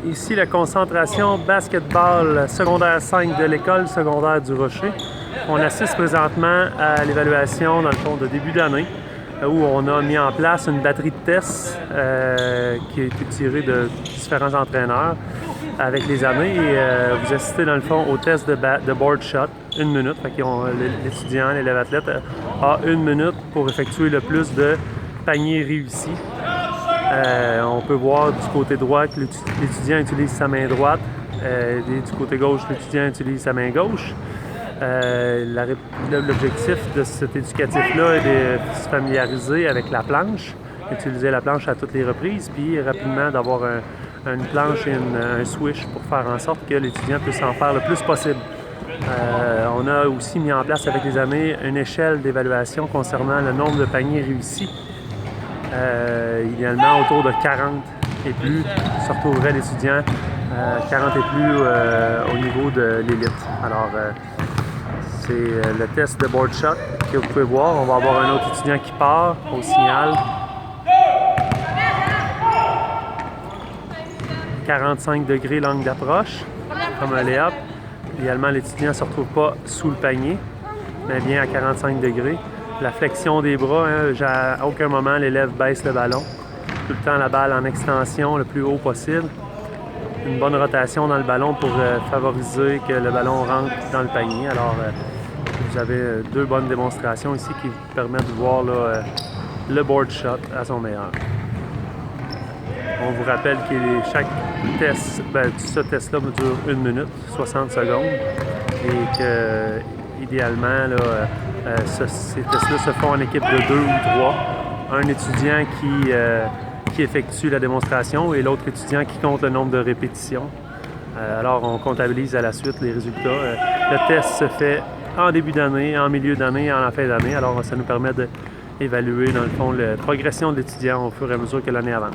Ici, la concentration basketball secondaire 5 de l'école secondaire du Rocher. On assiste présentement à l'évaluation, dans le fond, de début d'année, où on a mis en place une batterie de tests qui a été tirée de différents entraîneurs avec les années. Et vous assistez, dans le fond, au test de board shot, 1 minute. L'étudiant, l'élève athlète, a 1 minute pour effectuer le plus de paniers réussis. On peut voir du côté droit que l'étudiant utilise sa main droite, et du côté gauche, l'étudiant utilise sa main gauche. L'objectif de cet éducatif-là est de se familiariser avec la planche, utiliser la planche à toutes les reprises, puis rapidement d'avoir une planche et un swish pour faire en sorte que l'étudiant puisse en faire le plus possible. On a aussi mis en place avec les années une échelle d'évaluation concernant le nombre de paniers réussis. Idéalement autour de 40 et plus se retrouverait l'étudiant 40 et plus au niveau de l'élite. Alors c'est le test de board shot que vous pouvez voir. On va avoir un autre étudiant qui part au signal. 45 degrés langue d'approche, comme un lay-up. Idéalement, l'étudiant ne se retrouve pas sous le panier, mais bien à 45 degrés. La flexion des bras, à aucun moment l'élève baisse le ballon. Tout le temps la balle en extension le plus haut possible. Une bonne rotation dans le ballon pour favoriser que le ballon rentre dans le panier. Alors, vous avez 2 bonnes démonstrations ici qui vous permettent de voir là, le board shot à son meilleur. On vous rappelle que chaque test, ce test-là dure 1 minute, 60 secondes. Et que, idéalement, là, ces tests-là se font en équipe de 2 ou 3. Un étudiant qui effectue la démonstration et l'autre étudiant qui compte le nombre de répétitions. Alors, on comptabilise à la suite les résultats. Le test se fait en début d'année, en milieu d'année et en fin d'année. Alors, ça nous permet d'évaluer, dans le fond, la progression de l'étudiant au fur et à mesure que l'année avance.